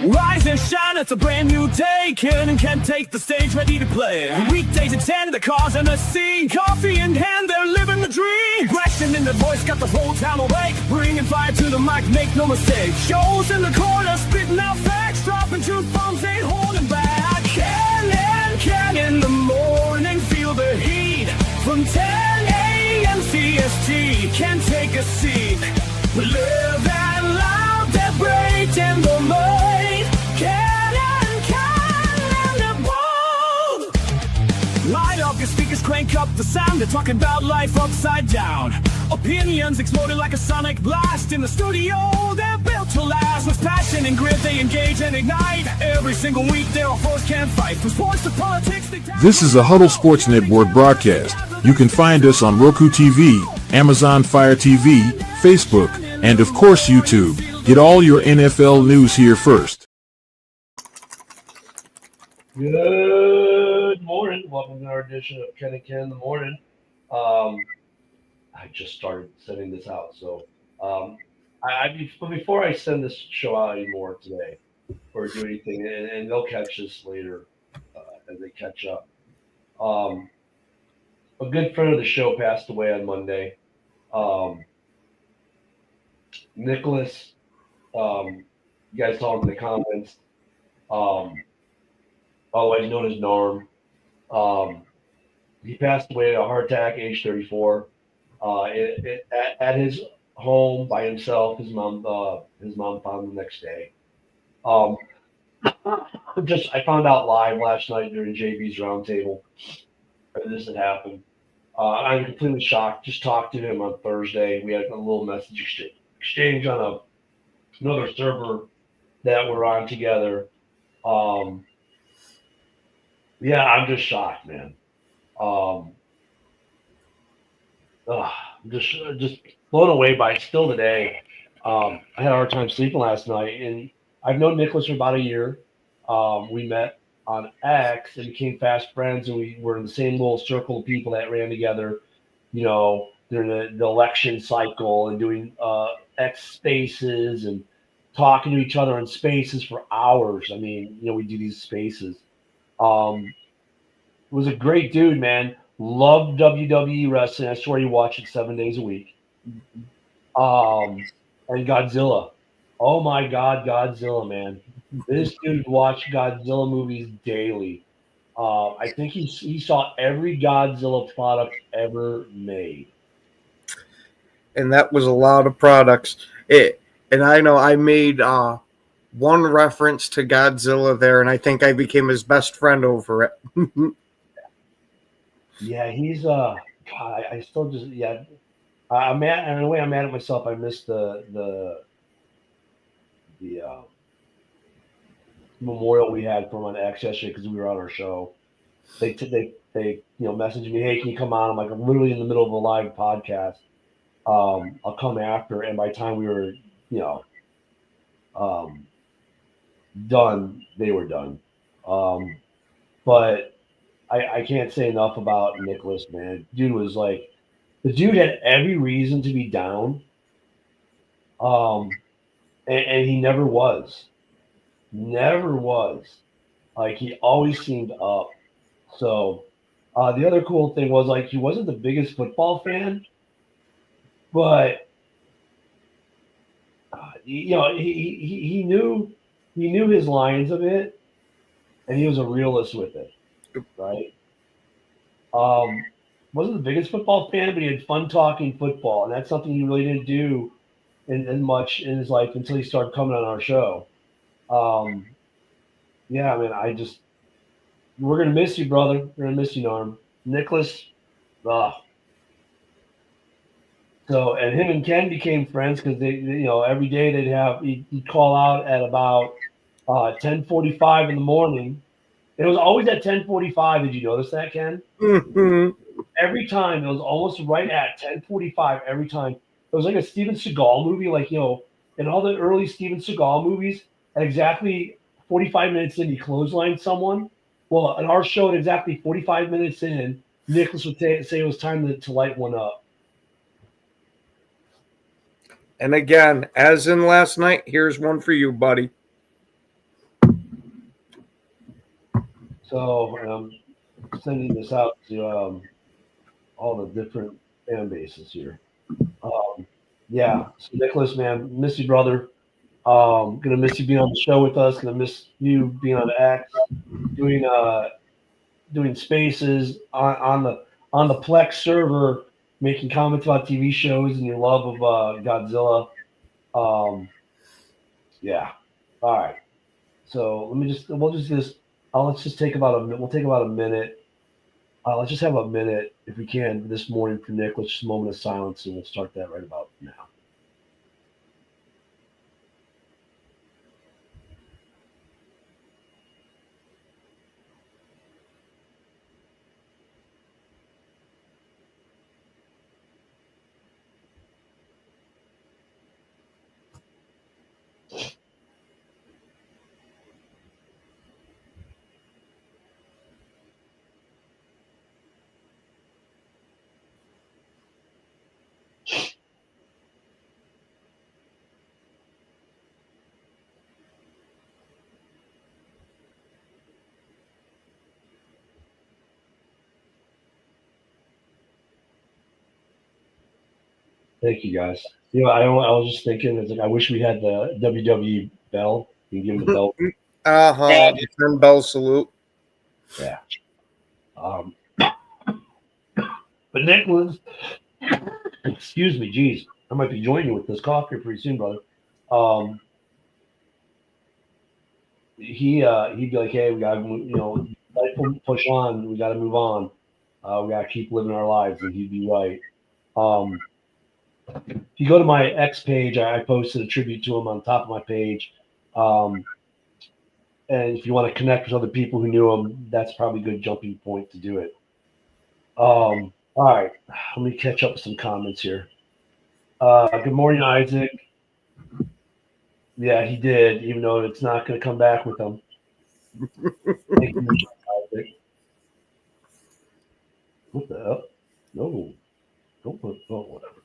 Rise and shine, it's a brand new day. Ken and Ken take the stage, ready to play. Weekdays at 10, the cars and the scene. Coffee in hand, they're living the dream. Question in the voice, got the whole town awake. Bringing fire to the mic, make no mistake. Shows in the corner, spitting out facts. Dropping truth bombs, ain't holding back. Ken and Ken in the morning, feel the heat. From 10 a.m. CST, can take a seat. We live and loud, that break in the mind. Light up your speakers, crank up the sound. They're talking about life upside down. Opinions exploding like a sonic blast. In the studio, they're built to last. With passion and grit, they engage and ignite. Every single week, their foes can't fight. From sports to politics, This is a Huddle Sports Network broadcast. You can find us on Roku TV, Amazon Fire TV, Facebook, and of course YouTube. Get all your NFL news here first. Good morning. Welcome to our edition of Ken and Ken in the morning. I just started sending this out, so but before I send this show out anymore today or do anything, and they'll catch this later as they catch up. A good friend of the show passed away on Monday. Nicholas, you guys saw him in the comments. Otherwise known as NARM. He passed away of a heart attack, age 34. At his home by himself. His mom found him the next day. I found out live last night during JB's roundtable that this had happened. I'm completely shocked. Just talked to him on Thursday. We had a little message exchange on another server that we're on together. Yeah, I'm just shocked, man. I'm just blown away by it still today. I had a hard time sleeping last night, and I've known Nicholas for about a year. We met on X and became fast friends, and we were in the same little circle of people that ran together, during the election cycle and doing X spaces and talking to each other in spaces for hours. I mean, we do these spaces. Was a great dude, man. Loved WWE wrestling. I swear you watch it 7 days a week. And Godzilla. Oh my God, Godzilla, man. This dude watched Godzilla movies daily. I think he saw every Godzilla product ever made. And that was a lot of products. And I know I made one reference to Godzilla there, and I think I became his best friend over it. Yeah, he's God, I still just I'm mad. And in a way, I'm mad at myself. I missed the memorial we had from on X yesterday because we were on our show. They messaged me, hey, can you come on? I'm like, I'm literally in the middle of a live podcast. I'll come after. And by the time we were done, they were done. But I can't say enough about Nicholas, man. Dude was like, the dude had every reason to be down. And he never was. Never was. Like, he always seemed up. So the other cool thing was, like, he wasn't the biggest football fan, but he knew his lines a bit, and he was a realist with it. Right. Wasn't the biggest football fan, but he had fun talking football, and that's something he really didn't do in much in his life until he started coming on our show. Yeah, man, we're gonna miss you, brother. We're gonna miss you, Norm. Nicholas. So, and him and Ken became friends because they every day he'd call out at about 10:45 in the morning. It was always at 10:45. Did you notice that, Ken? Mm-hmm. Every time, it was almost right at 10:45 every time. It was like a Steven Seagal movie, like, in all the early Steven Seagal movies, at exactly 45 minutes in, he clotheslined someone. Well, in our show, at exactly 45 minutes in, Nicholas would say it was time to light one up. And again, as in last night, here's one for you, buddy. So sending this out to all the different fan bases here. Yeah, so Nicholas, man, miss you, brother. Gonna miss you being on the show with us. Gonna miss you being on X, doing doing spaces on the Plex server, making comments about TV shows and your love of Godzilla. Yeah. All right. So let's just take about we'll take about a minute. Let's just have a minute if we can this morning for Nick. Let's just a moment of silence and we'll start that right about now. Thank you guys. You know, I was just thinking, it's like I wish we had the WWE bell. You can give him the bell. The Finn Bell salute. Yeah. But Nicholas, excuse me, geez, I might be joining you with this cough here pretty soon, brother. He'd be like, hey, we gotta, push on. We gotta move on. We gotta keep living our lives, and he'd be right. If you go to my X page, I posted a tribute to him on top of my page. And if you want to connect with other people who knew him, that's probably a good jumping point to do it. All right, let me catch up with some comments here. Good morning, Isaac. Yeah, he did, even though it's not going to come back with him. Thank you, Isaac. What the hell? No, don't put, whatever.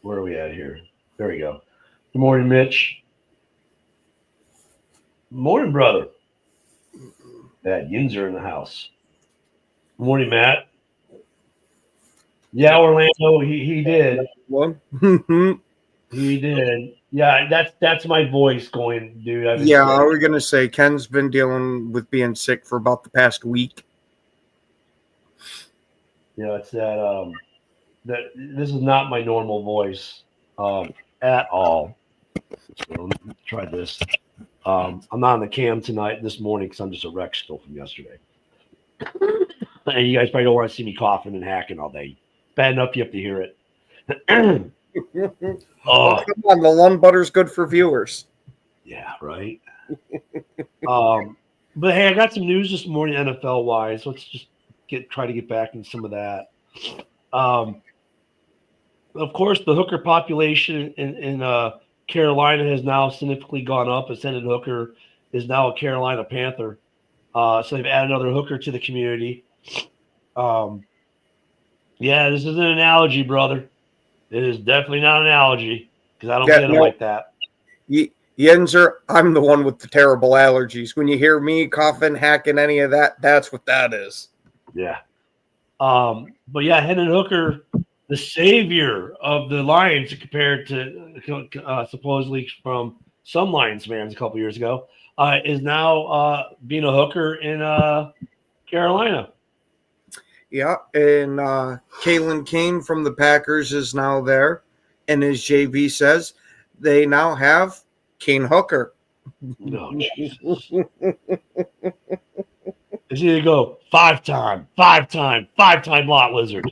Where are we at here? There we go. Good morning, Mitch. Morning, brother. That Yinzer in the house. Good morning, Matt. Yeah, Orlando, he did. He did. Yeah, that's my voice going, dude. I was gonna say Ken's been dealing with being sick for about the past week. Yeah, it's that this is not my normal voice at all. So let me try this. I'm not on the cam this morning because I'm just a wreck still from yesterday. And you guys probably don't want to see me coughing and hacking all day. Bad enough you have to hear it. Oh, come on, the lung butter's good for viewers. Yeah, right. But hey, I got some news this morning NFL wise. Let's just try to get back into some of that. Of course, the hooker population in Carolina has now significantly gone up. Ascended Hooker is now a Carolina Panther. So they've added another hooker to the community. Yeah, this is an analogy, brother. It is definitely not an analogy because I don't get it like that. Yenzer, I'm the one with the terrible allergies. When you hear me coughing, hacking, any of that, that's what that is. Yeah. But yeah, Hendon Hooker, the savior of the Lions compared to supposedly from some Lions fans a couple years ago, is now being a hooker in Carolina. Yeah, and Kalen Kane from the Packers is now there. And as JV says, they now have Kane Hooker. No, Jesus. It's either go five-time lot lizard.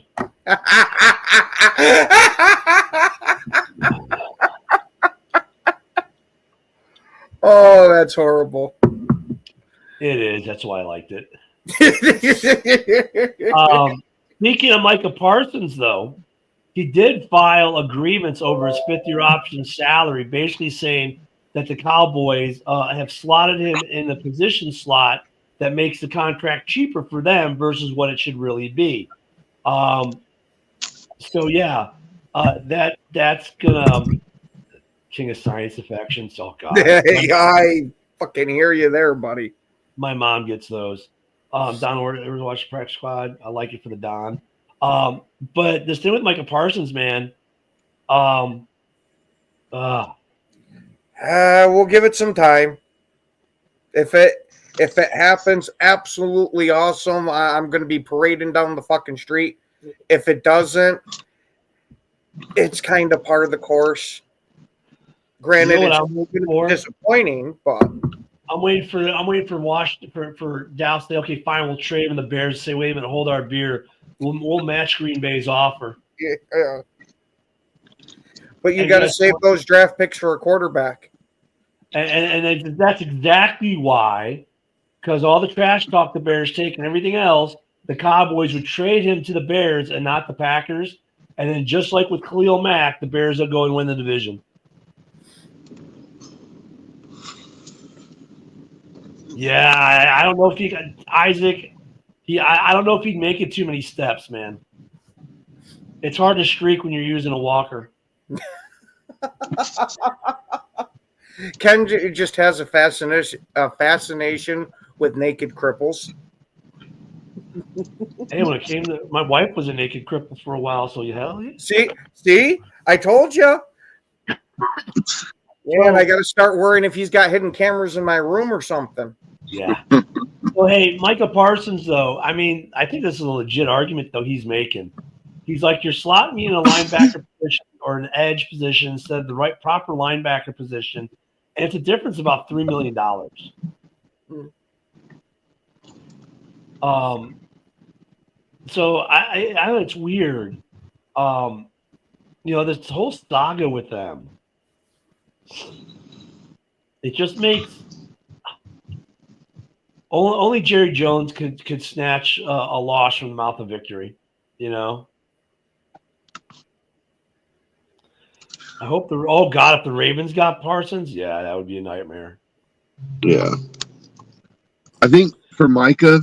Oh, that's horrible. It is. That's why I liked it. Speaking of Micah Parsons, though, he did file a grievance over his fifth-year option salary, basically saying that the Cowboys have slotted him in the position slot that makes the contract cheaper for them versus what it should really be. So yeah, that's gonna King of Science Affections. Oh God, fucking hear you there, buddy. My mom gets those. Don Orton, ever watch Practice Squad? I like it for the Don. But this thing with Micah Parsons, man. We'll give it some time. If it happens, absolutely awesome. I'm going to be parading down the fucking street. If it doesn't, it's kind of part of the course. Granted, you know it's going to be disappointing, but I'm waiting for Washington for Dallas to say, okay, fine, we'll trade him. The Bears say, wait a minute, hold our beer. We'll match Green Bay's offer. yeah. But you got to save those draft picks for a quarterback. And that's exactly why, because all the trash talk the Bears take and everything else, the Cowboys would trade him to the Bears and not the Packers. And then just like with Khalil Mack, the Bears will go and win the division. Yeah, I don't know if he got Isaac. I don't know if he'd make it too many steps, man. It's hard to streak when you're using a walker. Ken just has a fascination with naked cripples. Hey, when it came to my wife was a naked cripple for a while, so hell yeah. See, I told you. Yeah, and I got to start worrying if he's got hidden cameras in my room or something. Yeah. Well, hey, Micah Parsons, though, I mean, I think this is a legit argument, though, he's making. He's like, you're slotting me in a linebacker position or an edge position instead of the proper linebacker position, and it's a difference of about $3 million. So I know it's weird. This whole saga with them. It just makes only Jerry Jones could snatch a loss from the mouth of victory. I hope if the Ravens got Parsons, yeah, that would be a nightmare. Yeah. I think for Micah,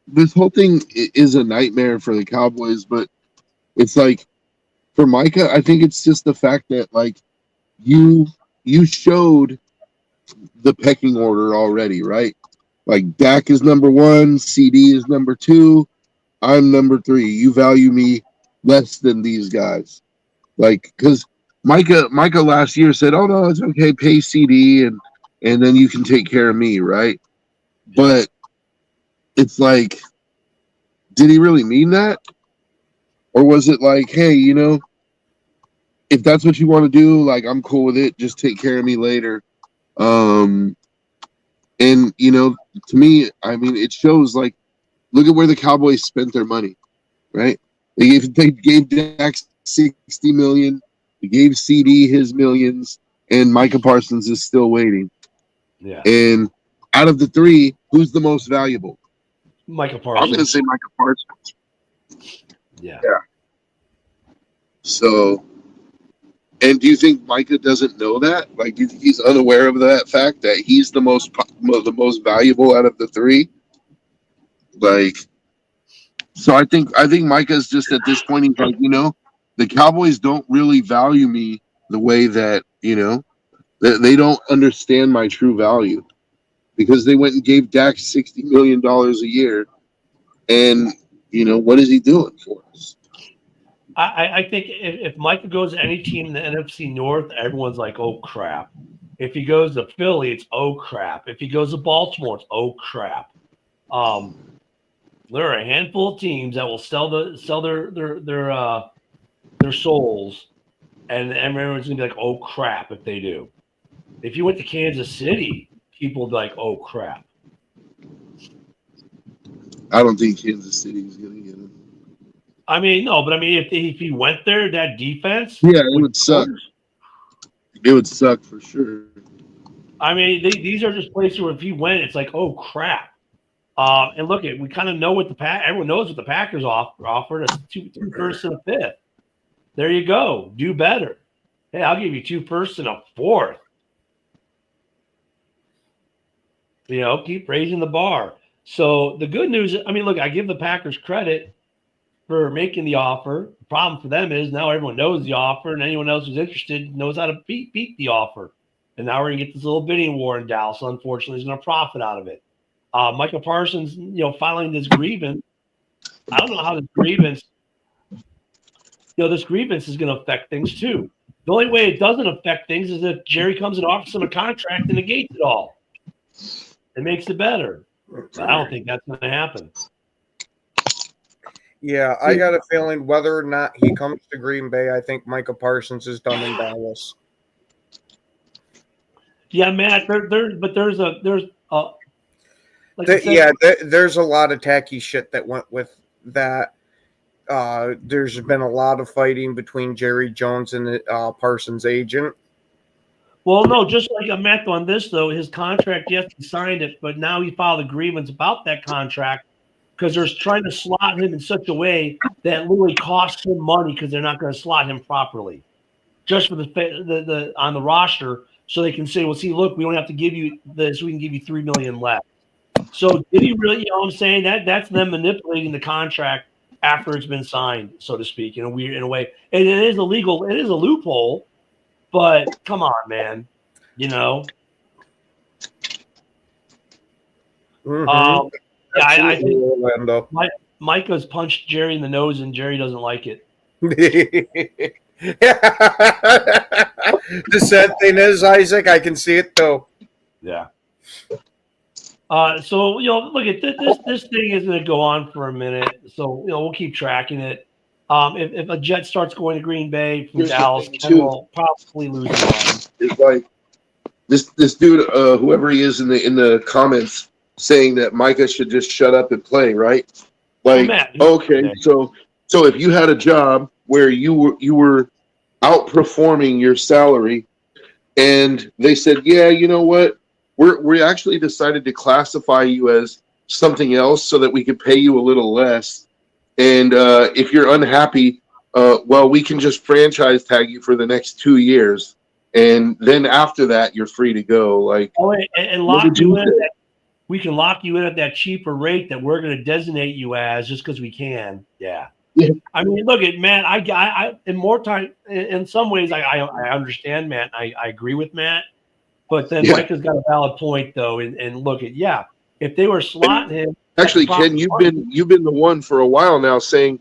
this whole thing is a nightmare for the Cowboys, but it's like for Micah, I think it's just the fact that like you showed the pecking order already, right? Like Dak is number 1, CD is number 2, I'm number 3. You value me less than these guys. Like, because Micah last year said, "Oh no, it's okay, pay CD and then you can take care of me," right? But it's like, did he really mean that? Or was it like, hey, if that's what you want to do, like I'm cool with it, just take care of me later. And to me, I mean, it shows like, look at where the Cowboys spent their money, right? They gave Dak $60 million, they gave CD his millions, and Micah Parsons is still waiting. Yeah. And out of the 3, who's the most valuable? Micah Parsons. I'm going to say Micah Parsons. Yeah. So, and do you think Micah doesn't know that? Like, do you think he's unaware of that fact that he's the most valuable out of the 3? Like, so I think Micah's just at this point, he's like, the Cowboys don't really value me the way that, they don't understand my true value because they went and gave Dak $60 million a year. And, what is he doing for us? I think if Micah goes to any team in the NFC North, everyone's like, oh, crap. If he goes to Philly, it's oh, crap. If he goes to Baltimore, it's oh, crap. There are a handful of teams that will sell their souls, and everyone's going to be like, oh, crap, if they do. If you went to Kansas City, people would be like, oh, crap. I don't think Kansas City is going to get him. I mean, no, but I mean, if he went there, that defense, yeah, it would suck. It would suck for sure. I mean, these are just places where if he went, it's like, oh crap. And look, we kind of know what everyone knows what the Packers offered us 2 firsts and a 5th. There you go, do better. Hey, I'll give you 2 firsts and a 4th. Keep raising the bar. So the good news, I mean, look, I give the Packers credit for making the offer. The problem for them is now everyone knows the offer, and anyone else who's interested knows how to beat the offer. And now we're gonna get this little bidding war in Dallas. Unfortunately, he's gonna profit out of it. Micah Parsons, filing this grievance. I don't know how this grievance, this grievance is going to affect things too. The only way it doesn't affect things is if Jerry comes and offers him a contract and negates it all. It makes it better. But I don't think that's going to happen. Yeah, I got a feeling whether or not he comes to Green Bay, I think Micah Parsons is done in Dallas. Yeah, Matt. There's a lot of tacky shit that went with that. There's been a lot of fighting between Jerry Jones and Parsons' agent. Well, no, just like Matt on this though, his contract, yes, he signed it, but now he filed a grievance about that contract because they're trying to slot him in such a way that literally costs him money because they're not going to slot him properly, just for the on the roster, so they can say, well, see, look, we don't have to give you this, we can give you $3 million less. So did he really? You know what I'm saying? That's them manipulating the contract after it's been signed, so to speak, in a way. And it is illegal. It is a loophole. But come on, man. I think Micah's punched Jerry in the nose, and Jerry doesn't like it. The sad thing is, Isaac, I can see it though. Yeah. So look at this thing is going to go on for a minute. So we'll keep tracking it. If a jet starts going to Green Bay from Dallas, we'll probably lose the line. It's like this dude, whoever he is in the comments, saying that Micah should just shut up and play, right? Like, okay, so if you had a job where you were outperforming your salary, and they said, yeah, you know what, we actually decided to classify you as something else so that we could pay you a little less. And if you're unhappy, we can just franchise tag you for the next 2 years, and then after that, you're free to go. Like, and lock you in. We can lock you in at that cheaper rate that we're going to designate you as, just because we can. Yeah. I mean, look at Matt. I in more time. In some ways, I understand Matt. I agree with Matt, but then Mike has got a valid point though. And look at if they were slotting him. Actually, Ken, you've been the one for a while now saying,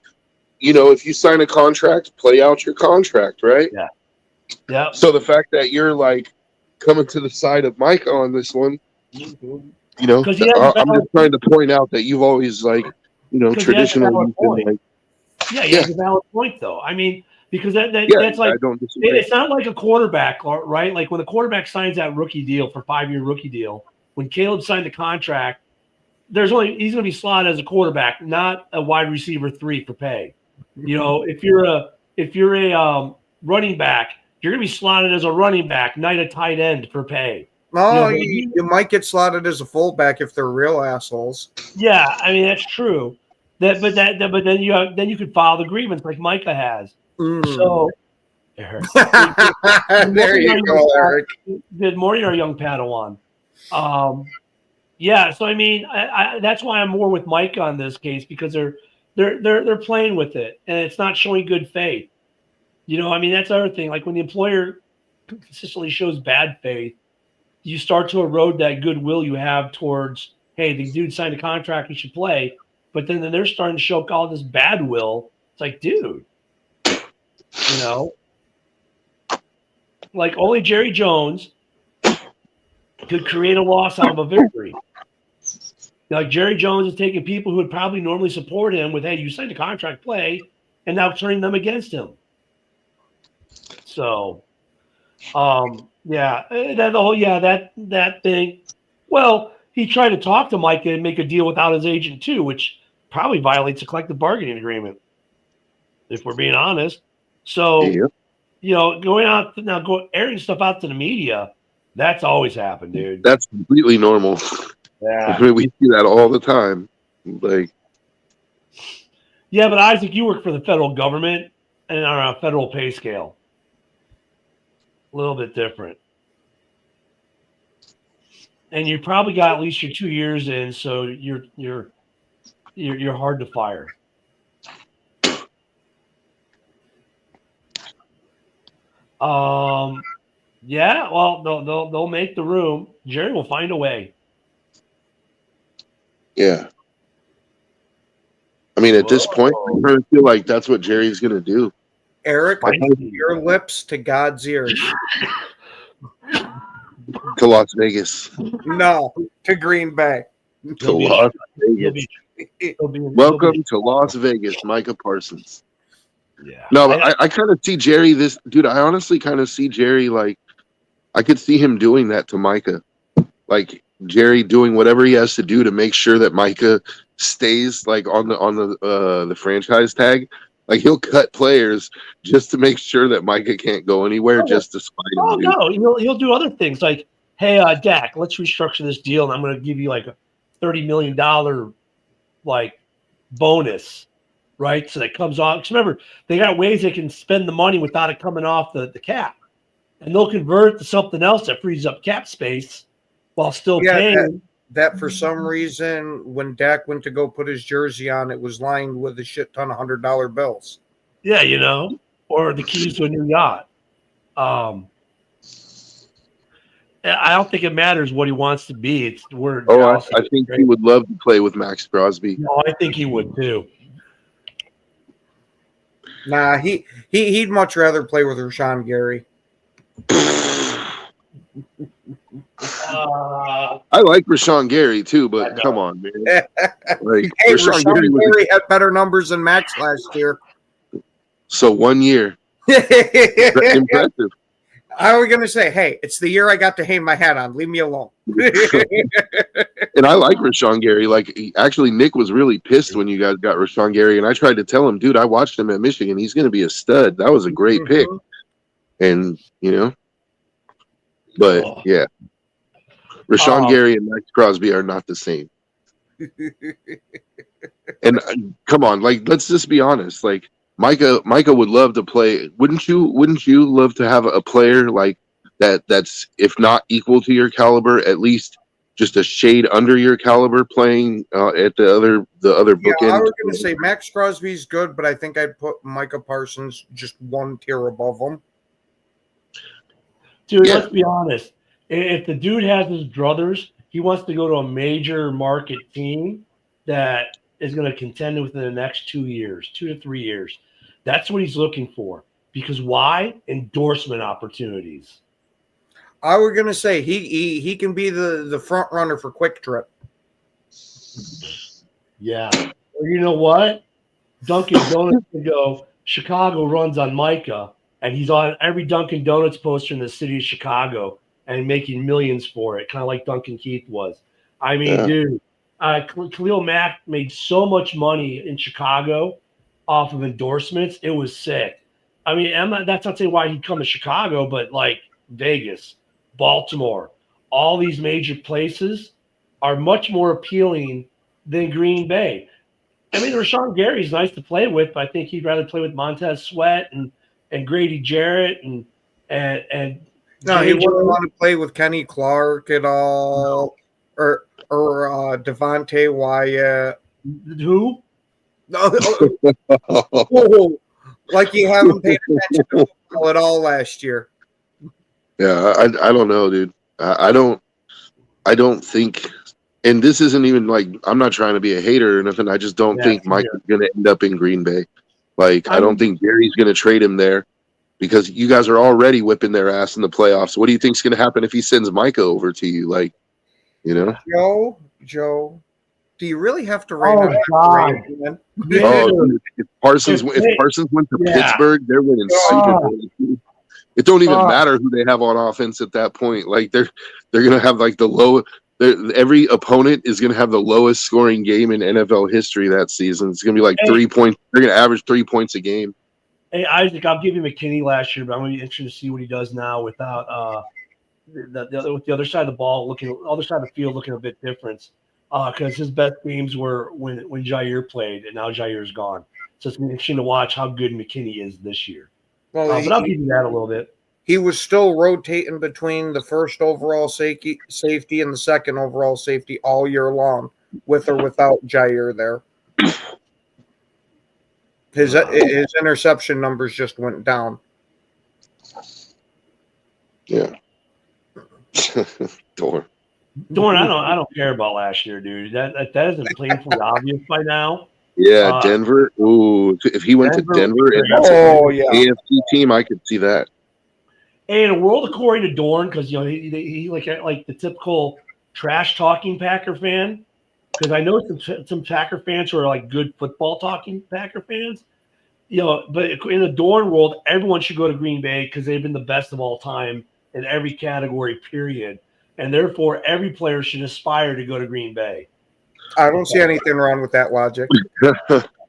if you sign a contract, play out your contract, right? Yeah. Yeah. So the fact that you're like coming to the side of Mike on this one, I'm just trying to point out that you've always traditionally been like. Yeah, he has a valid point though. I mean, because that's like, I don't disagree. It's not like a quarterback, right? Like when a quarterback signs that rookie deal for 5-year rookie deal, when Caleb signed the contract, he's going to be slotted as a quarterback, not a wide receiver 3 for pay. If you're a running back, you're going to be slotted as a running back, not a tight end for pay. No, you might get slotted as a fullback if they're real assholes. Yeah, I mean that's true. But then you could file the grievance like Micah has. So there you go, Eric. Good morning, our young Padawan. So I mean, that's why I'm more with Micah on this case, because they're playing with it and it's not showing good faith. I mean that's the other thing. Like when the employer consistently shows bad faith, you start to erode that goodwill you have towards, hey, the dude signed a contract, he should play. But then they're starting to show all this bad will. It's like, dude, like only Jerry Jones could create a loss out of a victory. Like Jerry Jones is taking people who would probably normally support him with, hey, you signed a contract, play, and now turning them against him. So, that thing. Well, he tried to talk to Micah and make a deal without his agent too, which probably violates the collective bargaining agreement, if we're being honest. So, going out now, airing stuff out to the media, that's always happened, dude. That's completely normal. Yeah, I mean, we see that all the time. Like, yeah, but Isaac, you work for the federal government and on a federal pay scale, a little bit different. And you probably got at least your 2 years in, so you're hard to fire. Yeah, well, they'll make the room. Jerry will find a way. Yeah. I mean, at this point, I kind of feel like that's what Jerry's going to do. Eric, Spicy. your lips to God's ears. To Las Vegas. No, to Green Bay. To He'll be- Las He'll Vegas. be, he'll be, Welcome to Las Vegas, Micah Parsons. yeah. No, but I kind of see Jerry dude, I honestly kind of see Jerry like, I could see him doing that to Micah. Like Jerry doing whatever he has to do to make sure that Micah stays like on the franchise tag. Like he'll cut players just to make sure that Micah can't go anywhere just to spite him. Oh Dude. no, he'll do other things like, hey, Dak, let's restructure this deal, and I'm going to give you like a $30 million like bonus, right? So that comes off. Because remember, they got ways they can spend the money without it coming off the cap, and they'll convert it to something else that frees up cap space while still paying. That for some reason, when Dak went to go put his jersey on, it was lined with a shit ton of $100 bills. Yeah, or the keys to a new yacht. I don't think it matters what he wants to be. It's where. I think he would love to play with Max Crosby. No, I think he would too. Nah, he'd much rather play with Rashawn Gary. I like Rashawn Gary too, but come on, man. Like Hey, Rashawn Gary had better numbers than Max last year. So 1 year. Impressive. I was going to say, hey, it's the year I got to hang my hat on. Leave me alone. And I like Rashawn Gary. Like, actually, Nick was really pissed when you guys got Rashawn Gary, and I tried to tell him, dude, I watched him at Michigan. He's going to be a stud. That was a great pick. And, but, yeah. Rashawn Gary and Max Crosby are not the same. And come on, like, let's just be honest. Like, Micah would love to play. Wouldn't you love to have a player like that's if not equal to your caliber, at least just a shade under your caliber playing at the other bookend? Yeah, I was going to say Max Crosby's good, but I think I'd put Micah Parsons just one tier above him. Dude, let's be honest. If the dude has his druthers, he wants to go to a major market team that is going to contend within the next 2 years, 2 to 3 years. That's what he's looking for. Because why? Endorsement opportunities. I was going to say he can be the front runner for Quick Trip. Yeah. Well, you know what? Dunkin' Donuts can go, Chicago runs on Micah, and he's on every Dunkin' Donuts poster in the city of Chicago and making millions for it, kind of like Duncan Keith was. I mean, dude, Khalil Mack made so much money in Chicago off of endorsements. It was sick. I mean, that's not saying why he'd come to Chicago, but like Vegas, Baltimore, all these major places are much more appealing than Green Bay. I mean, Rashawn Gary's nice to play with, but I think he'd rather play with Montez Sweat and Grady Jarrett and no, he wouldn't want to play with Kenny Clark at all, or Devontae Wyatt. Who? Whoa, like you haven't paid attention to football at all last year. Yeah, I don't know, dude. I don't think, and this isn't even like I'm not trying to be a hater or nothing. I just don't think Mike is going to end up in Green Bay. Like I don't think Gary's going to trade him there because you guys are already whipping their ass in the playoffs. What do you think's going to happen if he sends Micah over to you? Like, Joe, do you really have to rate on God. Dude, if Parsons went to Pittsburgh, they're winning Super Bowl. It don't even matter who they have on offense at that point. Like they're gonna have like the low. Every opponent is gonna have the lowest scoring game in NFL history that season. It's gonna be like 3 points. They're gonna average 3 points a game. Hey Isaac, I'll give you McKinney last year, but I'm gonna be interested to see what he does now without with the other side of the ball other side of the field looking a bit different. Because his best games were when Jair played, and now Jair's gone. So it's gonna be interesting to watch how good McKinney is this year. Well, but I'll give you that a little bit. He was still rotating between the first overall safety and the second overall safety all year long, with or without Jair there. His interception numbers just went down. Yeah. Door. Dorn, I don't care about last year, dude. That isn't painfully obvious by now. Yeah, Denver. Ooh, if he went to Denver and that's Oh, an yeah. AFC team, I could see that. Hey, in a world according to Dorn, because he like the typical trash talking Packer fan. Because I know some Packer fans who are like good football talking Packer fans. But in the Dorn world, everyone should go to Green Bay because they've been the best of all time in every category, period. And therefore, every player should aspire to go to Green Bay. I don't see anything wrong with that logic.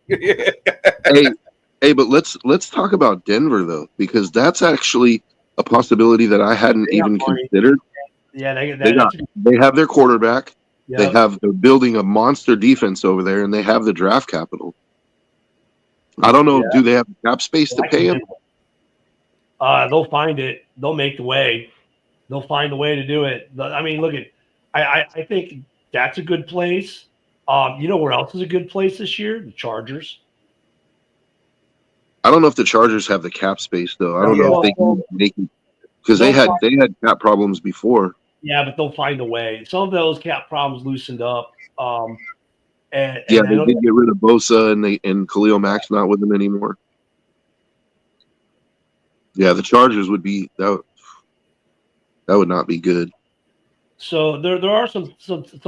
Hey, but let's talk about Denver though, because that's actually a possibility that I hadn't even considered. Yeah, they have their quarterback. Yep. They're building a monster defense over there, and they have the draft capital. I don't know. Do they have cap space to pay him? They'll find it. They'll make the way. They'll find a way to do it. I mean, look at. I think that's a good place. You know where else is a good place this year? The Chargers. I don't know if the Chargers have the cap space though. I don't know if they can make it because they had cap problems before. Yeah, but they'll find a way. Some of those cap problems loosened up. And they did get rid of Bosa and Khalil Mack's not with them anymore. Yeah, the Chargers would be that would not be good. So there are some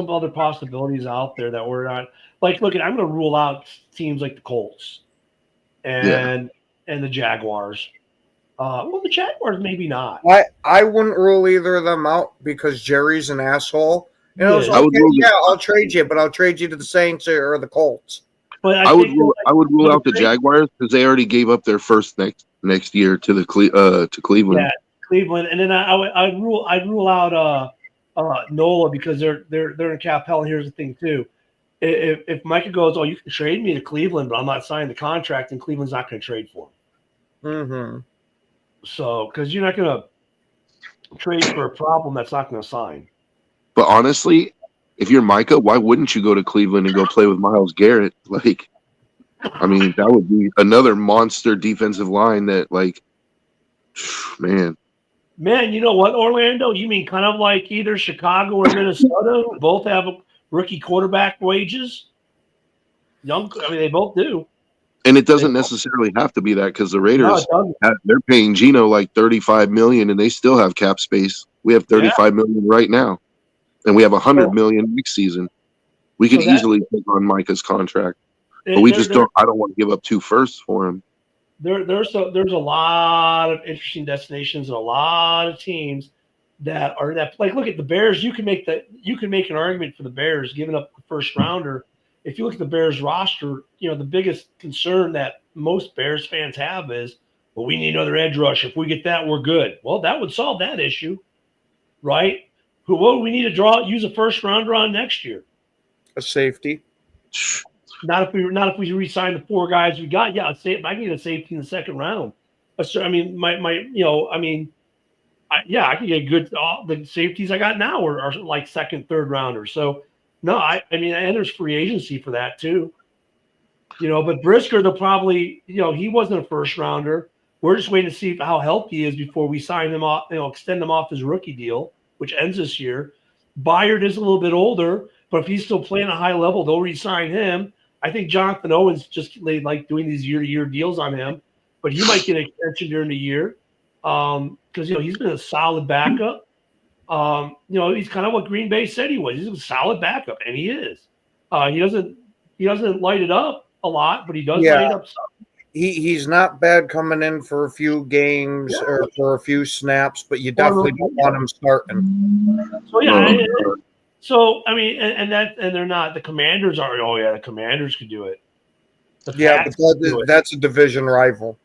other possibilities out there that we're not like. Look, I'm going to rule out teams like the Colts and the Jaguars. Well, the Jaguars maybe not. I wouldn't rule either of them out because Jerry's an asshole. You know, I'll trade you, but I'll trade you to the Saints or the Colts. But I would rule out the Jaguars because they already gave up their first next year to Cleveland. Yeah, Cleveland, and then I'd rule out Nola because they're in cap hell. And here's the thing too: if Micah goes, oh, you can trade me to Cleveland, but I'm not signing the contract, and Cleveland's not going to trade for him. Mm-hmm. So, because you're not going to trade for a problem that's not going to sign. But honestly, if you're Micah, why wouldn't you go to Cleveland and go play with Myles Garrett? Like, I mean, that would be another monster defensive line that, like, man. Man, you know what, Orlando? You mean kind of like either Chicago or Minnesota, who both have rookie quarterback wages? They both do. And it doesn't necessarily have to be that because the Raiders, they're paying Geno like $35 million, and they still have cap space. We have $35 million right now, and we have $100 million next season. We could easily take on Micah's contract, but we just don't. I don't want to give up 2 firsts for him. There's a lot of interesting destinations and a lot of teams that are that. Like, look at the Bears. You can make an argument for the Bears giving up the first rounder. If you look at the Bears roster, the biggest concern that most Bears fans have is, well, we need another edge rush. If we get that, we're good. Well, that would solve that issue, right? What do we need to use a first rounder on next year? A safety. Not if we re-sign the 4 guys we got. Yeah, I need a safety in the second round. I mean, I can get good. The safeties I got now are like second, third rounders. So. No, I mean, and there's free agency for that too. But Brisker, they'll probably, he wasn't a first rounder. We're just waiting to see how healthy he is before we sign him off, extend him off his rookie deal, which ends this year. Byard is a little bit older, but if he's still playing a high level, they'll re-sign him. I think Jonathan Owens just like doing these year-to-year deals on him, but he might get an extension during the year because he's been a solid backup. He's kind of what Green Bay said he was. He's a solid backup, and he is. He doesn't light it up a lot, but he does light it up some. He's not bad coming in for a few games or for a few snaps, but you definitely don't want him starting. So I mean, and they're not. The Commanders are. Oh yeah, the Commanders could do it. But that's a division rival.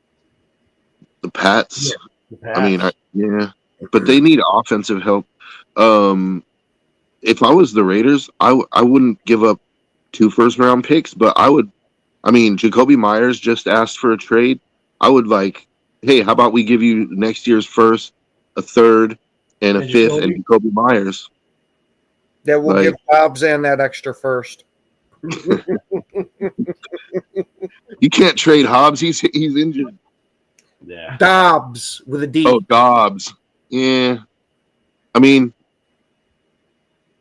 The Pats. Yeah, the Pats. I mean, but they need offensive help. If I was the Raiders, I wouldn't give up 2 first-round picks, but I would. I mean, Jacoby Myers just asked for a trade. I would hey, how about we give you next year's first, a third, and a fifth, and Jacoby Myers. Yeah, we'll give Dobbs and that extra first. You can't trade Hobbs. He's injured. Yeah. Dobbs with a D. Oh, Dobbs. Yeah, I mean,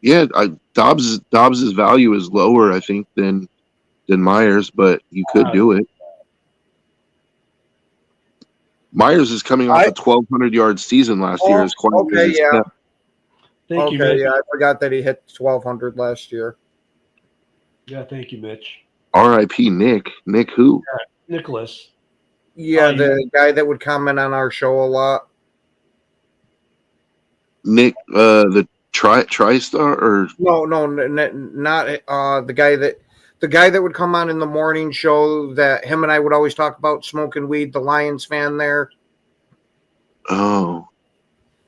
yeah, Dobbs's value is lower, I think, than Myers, but you could do it. Myers is coming off a 1,200-yard season last year. As quiet as okay, it's yeah. kept. Thank you, Okay, Mitch. yeah, I forgot that he hit 1,200 last year. Yeah, thank you, Mitch. R.I.P. Nick. Nick who? Nicholas. Yeah, Oh, the guy that would comment on our show a lot. Nick, the TriStar or No, not the guy that would come on in the morning show that him and I would always talk about smoking weed. The Lions fan there. oh,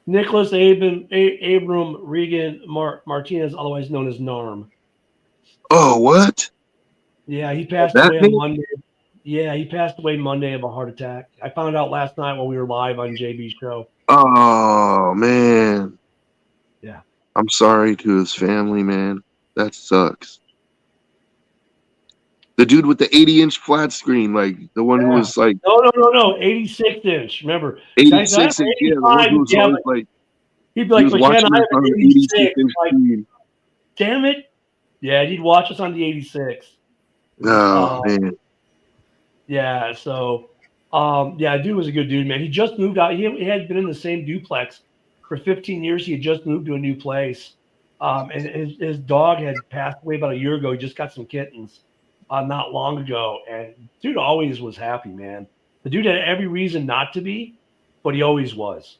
Nicholas Abram Regan Martinez, otherwise known as NARM. oh, what? Yeah, he passed That away on name? Monday. Yeah, he passed away Monday of a heart attack. I found out last night while we were live on JB's show. Oh man, Yeah. I'm sorry to his family, man. That sucks. The dude with the 80-inch flat screen, like the one who was like No. 86 inch. Remember, guys, I have 86 inch. Yeah, the one 85. who was Yeah, always but like he'd be he like, was but Ken, watching I us have on an an 86. 86-inch Like, screen. damn it. Yeah, he'd watch us on the 86. Oh man, Yeah, so yeah, dude was a good dude, man. He just moved out. He had been in the same duplex for 15 years. He had just moved to a new place. And his dog had passed away about a year ago. He just got some kittens not long ago. And dude always was happy, man. The dude had every reason not to be, but he always was.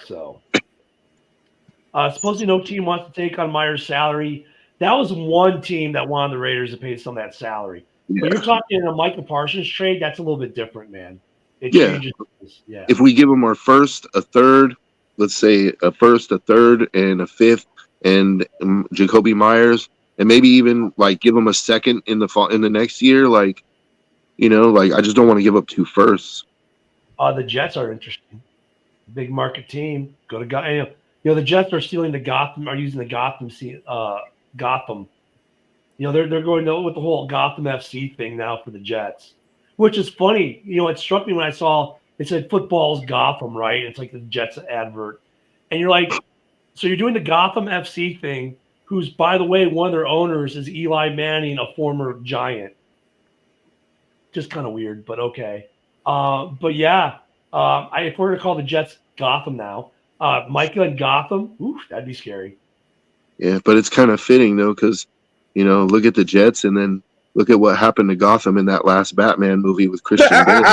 So supposedly no team wants to take on Myers' salary. That was one team that wanted the Raiders to pay some of that salary. yeah. But you're talking a Michael Parsons trade, that's a little bit different, man. It Yeah. changes. Yeah. If we give him our first, a third, let's say a first, a third, and a fifth, and Jacoby Myers, and maybe even like give him a second in the next year, like like I just don't want to give up two firsts. The Jets are interesting. Big market team. Go to the Jets are stealing are using the Gotham. They're going with the whole Gotham FC thing now for the Jets, which is funny. It struck me when I saw it said football's Gotham, right? It's like the Jets advert, and you're like, so you're doing the Gotham FC thing. Who's, by the way, one of their owners is Eli Manning, a former Giant. Just kind of weird, but okay. But yeah, if we're gonna call the Jets Gotham now, Micah and Gotham, that'd be scary. Yeah, but it's kind of fitting though, because look at the Jets, and then look at what happened to Gotham in that last Batman movie with Christian Bale.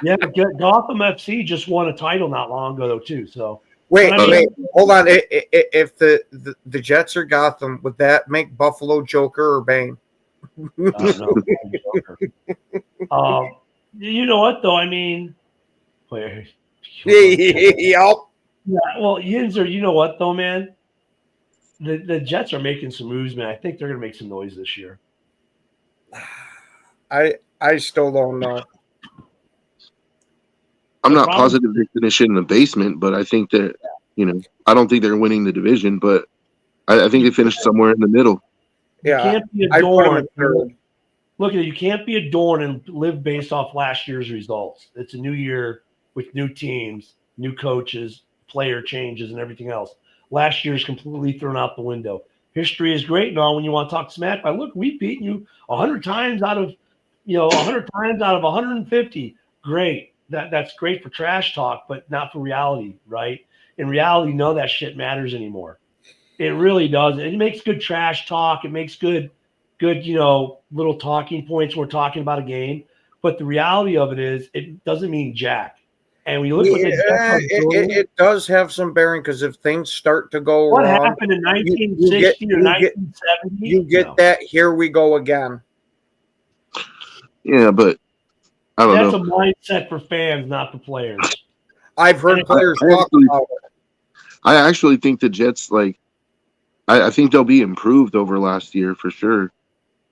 Yeah, Gotham FC just won a title not long ago though too. So wait, hold on. If the Jets are Gotham, would that make Buffalo Joker or Bane? I don't know. You know what though? I mean, Yep. yeah. Well, Yinzer, you know what though, man? The Jets are making some moves, man. I think they're gonna make some noise this year. I still don't know. I'm not positive they're finishing in the basement, but I think that I don't think they're winning the division, but I think they finished somewhere in the middle. You can't be a Dorn. Look at it. You can't be a Dorn and live based off last year's results. It's a new year with new teams, new coaches, player changes, and everything else. Last year's completely thrown out the window. History is great and all when you want to talk smack. But look, we've beaten you 100 times out of 100 times out of 150. Great. That's great for trash talk, but not for reality, right? In reality, none of that shit matters anymore. It really does. It makes good trash talk. It makes good, little talking points when we're talking about a game. But the reality of it is, it doesn't mean jack. And when you look at it does have some bearing because if things start to go what wrong, happened in 1960 or 1970? You get that. Here we go again. Yeah, but I don't know. That's a mindset for fans, not for players. I've heard players talk about it. I actually think the Jets, I think they'll be improved over last year for sure.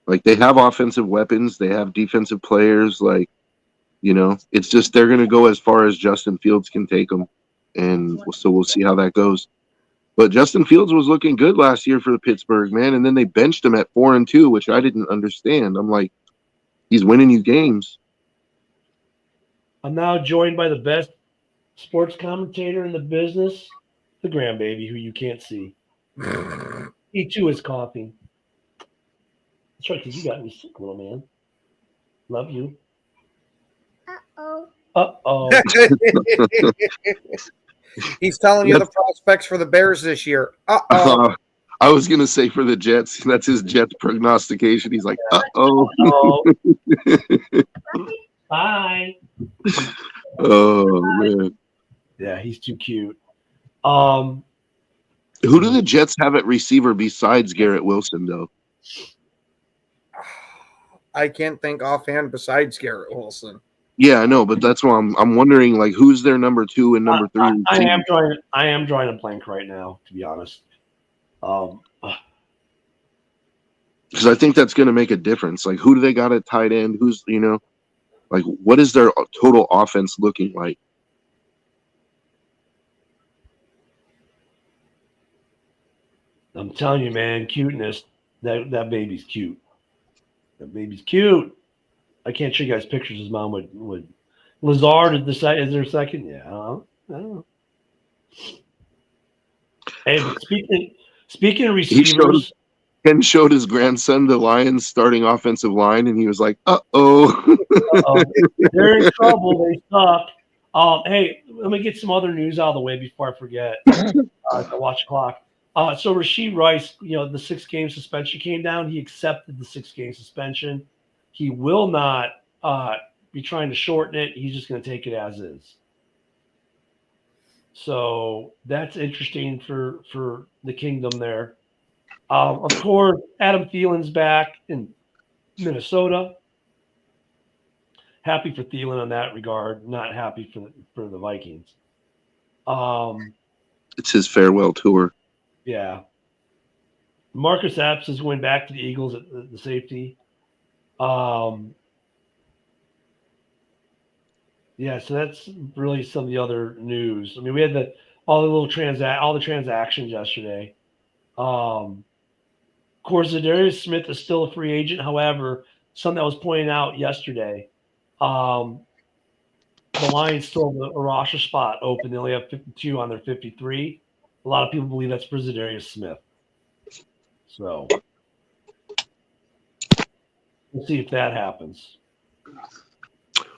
Like, they have offensive weapons. They have defensive players. It's just they're going to go as far as Justin Fields can take them. And so we'll see how that goes. But Justin Fields was looking good last year for the Pittsburgh, man. And then they benched him at 4-2, which I didn't understand. I'm like, he's winning you games. I'm now joined by the best sports commentator in the business, the grandbaby who you can't see. He too is coughing. That's right, because you got me sick, little man. Love you. Uh-oh. He's telling you the prospects for the Bears this year. Uh-oh. I was gonna say for the Jets. That's his Jets prognostication. He's like, uh-oh. Uh-oh. Bye. Oh man. Yeah, he's too cute. Who do the Jets have at receiver besides Garrett Wilson, though? I can't think offhand besides Garrett Wilson. Yeah, I know, but that's why I'm wondering, like, who's their number 2 and number 3? I am drawing a blank right now, to be honest. Because I think that's going to make a difference. Like, who do they got at tight end? Who's, like, what is their total offense looking like? I'm telling you, man, cuteness. That baby's cute. That baby's cute. I can't show you guys pictures. His mom would. Lazard is there second? Yeah, I don't know. Hey, but speaking of receivers, Ken showed his grandson the Lions starting offensive line, and he was like, "Uh-oh, they're in trouble. They suck." Hey, let me get some other news out of the way before I forget. I watch the clock. So Rashid Rice, the 6-game suspension came down. He accepted the 6-game suspension. He will not be trying to shorten it. He's just going to take it as is. So that's interesting for the kingdom there. Of course, Adam Thielen's back in Minnesota. Happy for Thielen on that regard. Not happy for the Vikings. it's his farewell tour." Yeah. Marcus Epps is going back to the Eagles at the safety. Yeah, so that's really some of the other news. I mean, we had all the transactions yesterday. Of course, Zadarius Smith is still a free agent. However, something that was pointed out yesterday, the Lions still have a roster spot open. They only have 52 on their 53. A lot of people believe that's for Zadarius Smith. So we'll see if that happens.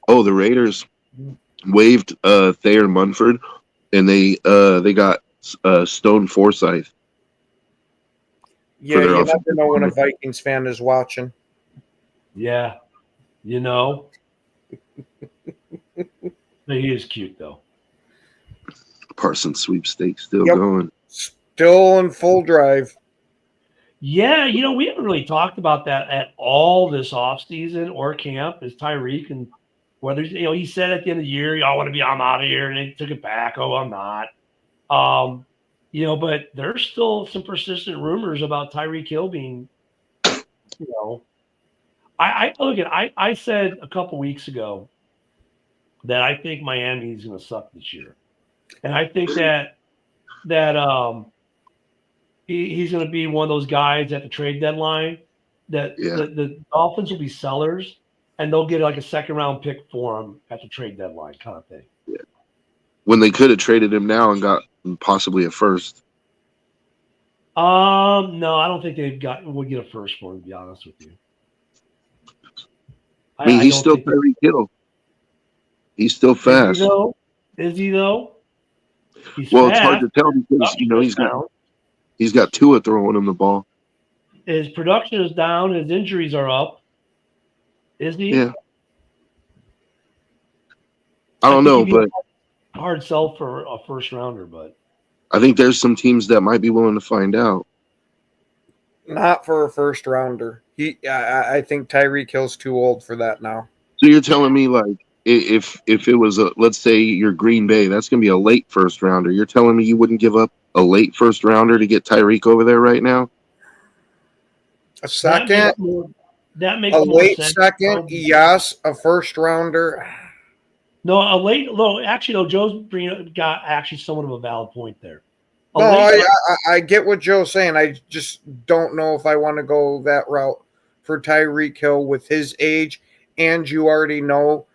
Oh, the Raiders waived Thayer Munford, and they got Stone Forsythe. Yeah, you never know when a Vikings fan is watching. Yeah, But he is cute, though. Parsons sweepstakes still going. Still in full drive. Yeah, we haven't really talked about that at all this offseason or camp. Is Tyreek and whether he said at the end of the year, I want to be, I'm out of here, and they took it back. Oh, I'm not. But there's still some persistent rumors about Tyreek Hill being, I said a couple weeks ago that I think Miami is going to suck this year, and I think that he's going to be one of those guys at the trade deadline that the Dolphins will be sellers, and they'll get like a second-round pick for him at the trade deadline kind of thing. Yeah. When they could have traded him now and got possibly a first. No, I don't think would get a first for him, to be honest with you. I mean, he's still Tyreek Hill. He's still fast. Is he though? He's fast. It's hard to tell because he's got Tua throwing him the ball. His production is down. His injuries are up. Is he? Yeah. I don't know, but hard sell for a first rounder, but I think there's some teams that might be willing to find out. Not for a first rounder. I think Tyreek Hill's too old for that now. So you're telling me, like, if it was let's say you're Green Bay, that's going to be a late first rounder. You're telling me you wouldn't give up a late first rounder to get Tyreek over there right now? A second? That makes a more late sense. Second, yes. A first rounder. No, a late. No, actually, no. Joe's got actually somewhat of a valid point there. I get what Joe's saying. I just don't know if I want to go that route for Tyreek Hill with his age, and you already know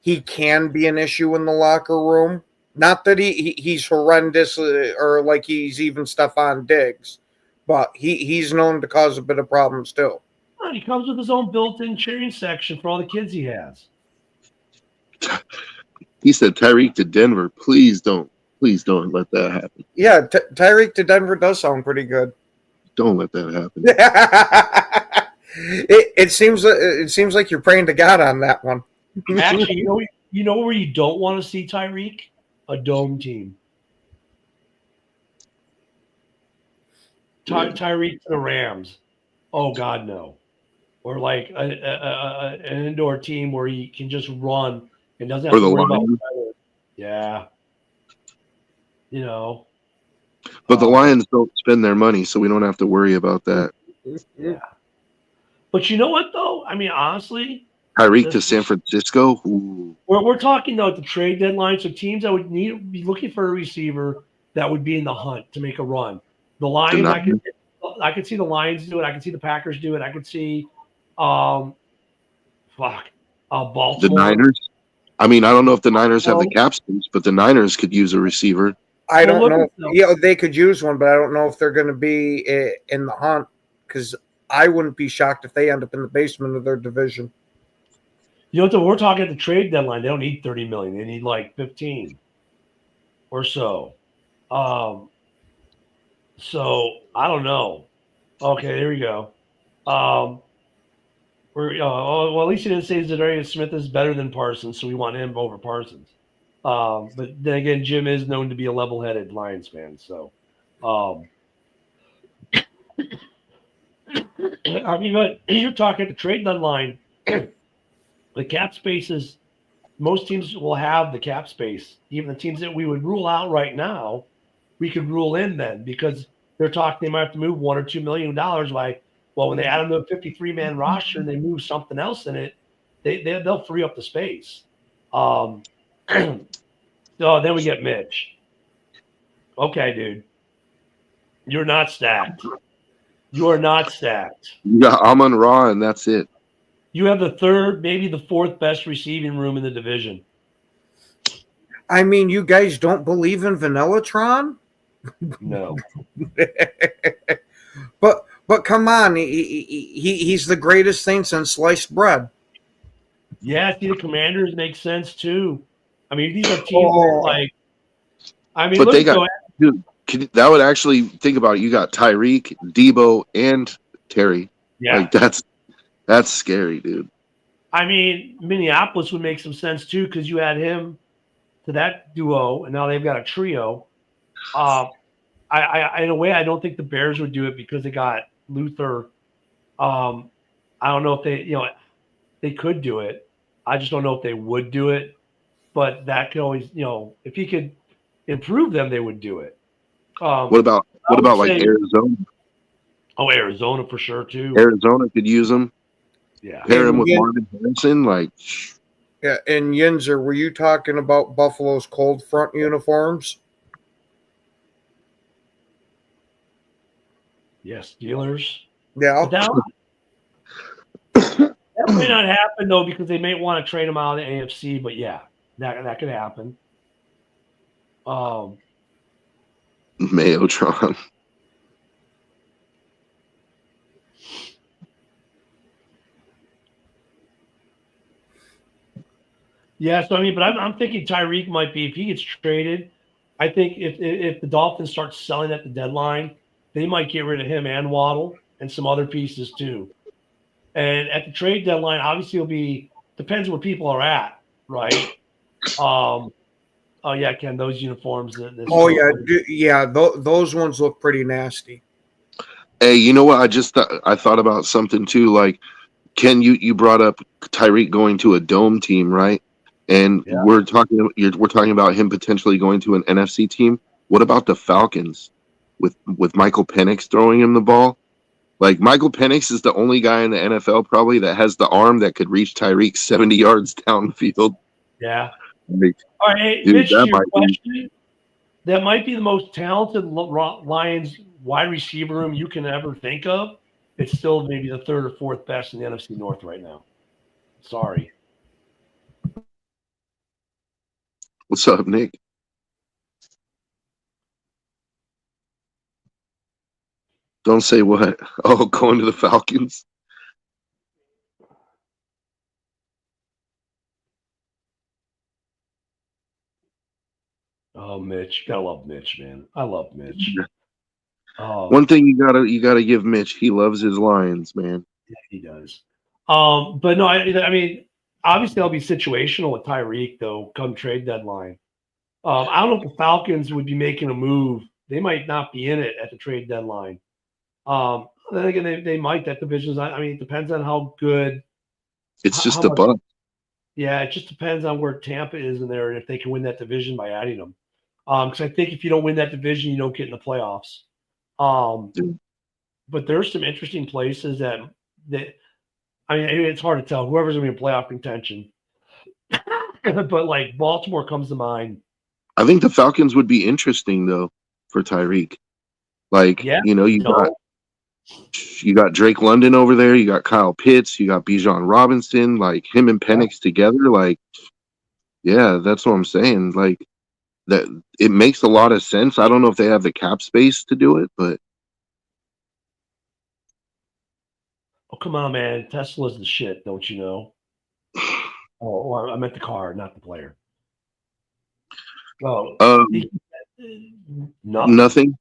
he can be an issue in the locker room. Not that he's horrendous or like he's even Stephon Diggs, but he's known to cause a bit of problems too. Oh, he comes with his own built-in cheering section for all the kids he has. He said Tyreek to Denver. Please don't let that happen. Yeah, Tyreek to Denver does sound pretty good. Don't let that happen. it seems like you're praying to God on that one. Actually, you know where you don't want to see Tyreek? A dome team. Tyreek to the Rams. Oh God, no. Or like an indoor team where he can just run and doesn't have to worry about weather. Yeah. You know. But the Lions don't spend their money, so we don't have to worry about that. Yeah. But you know what though? I mean, honestly, Tyreek to San Francisco. Ooh. We're talking though at the trade deadline, so teams that would be looking for a receiver that would be in the hunt to make a run. The Lions, I could see the Lions do it. I could see the Packers do it. I could see, Baltimore. The Niners. I mean, I don't know if the Niners have the cap space, but the Niners could use a receiver. I don't know. Yeah, they could use one, but I don't know if they're going to be in the hunt because I wouldn't be shocked if they end up in the basement of their division. You know, we're talking at the trade deadline. They don't need $30 million. They need like 15 or so. So I don't know. Okay, there we go. Well, at least he didn't say Zadarius Smith is better than Parsons, so we want him over Parsons. But then again, Jim is known to be a level-headed Lions fan. So, I mean, but you're talking at the trade deadline. The cap spaces, most teams will have the cap space. Even the teams that we would rule out right now, we could rule in then because they're talking they might have to move $1 or $2 million by. Well, when they add them to a 53-man roster and they move something else in it, they'll free up the space. So then we get Mitch. Okay, dude. You're not stacked. You are not stacked. Yeah, Amon-Ra, and that's it. You have the third, maybe the fourth best receiving room in the division. I mean, you guys don't believe in Vanillatron? No. But come on, he's the greatest thing since sliced bread. Yeah, see, the Commanders make sense too. I mean, these are teams like. I mean, but they got dude. That would actually think about it. You got Tyreek, Debo, and Terry. Yeah, like that's scary, dude. I mean, Minneapolis would make some sense too because you add him to that duo, and now they've got a trio. I in a way, I don't think the Bears would do it because they got Luther. I don't know if they could do it. I just don't know if they would do it. But that could always, if he could improve them, they would do it. What about like Arizona? Oh, Arizona for sure too. Arizona could use them. Yeah. Pair him with Marvin Harrison, like. Yeah, and Yinzer, were you talking about Buffalo's cold front uniforms? Yes, Steelers. Yeah. That may not happen though because they may want to trade him out of the AFC. But yeah, that could happen. Mayotron. Yeah, so I mean, but I'm thinking Tyreek might be if he gets traded. I think if the Dolphins start selling at the deadline, they might get rid of him and Waddle and some other pieces too. And at the trade deadline, obviously depends where people are at, right? Oh yeah, Ken, those uniforms. Those ones look pretty nasty. Hey, you know what? I thought about something too. Like, Ken, you brought up Tyreek going to a dome team, right? And we're talking about him potentially going to an NFC team. What about the Falcons with Michael Penix throwing him the ball? Like, Michael Penix is the only guy in the NFL probably that has the arm that could reach Tyreek 70 yards downfield. Yeah. Like, all right, hey, dude, Mitch, to your question, that might be the most talented Lions wide receiver room you can ever think of. It's still maybe the third or fourth best in the NFC North right now. Sorry. What's up, Nick? Don't say what. Oh, going to the Falcons. Oh, Mitch, gotta love Mitch, man. I love Mitch. One thing you gotta give Mitch. He loves his Lions, man. Yeah, he does. But no, I mean, obviously, I'll be situational with Tyreek though. Come trade deadline. I don't know if the Falcons would be making a move. They might not be in it at the trade deadline. Then again, they might. That division's. I mean, it depends on how good. It's just how a much. buck. Yeah, it just depends on where Tampa is in there and if they can win that division by adding them. Because I think if you don't win that division, you don't get in the playoffs. But there's some interesting places that I mean, it's hard to tell whoever's going to be in playoff contention. But like Baltimore comes to mind. I think the Falcons would be interesting though for Tyreek. Like, Yeah, you got Drake London over there, you got Kyle Pitts, you got Bijan Robinson, like him and Penix together, like yeah, that's what I'm saying. Like that it makes a lot of sense. I don't know if they have the cap space to do it, but oh come on, man, Tesla's the shit, don't you know? Oh, I meant the car, not the player. Oh, nothing.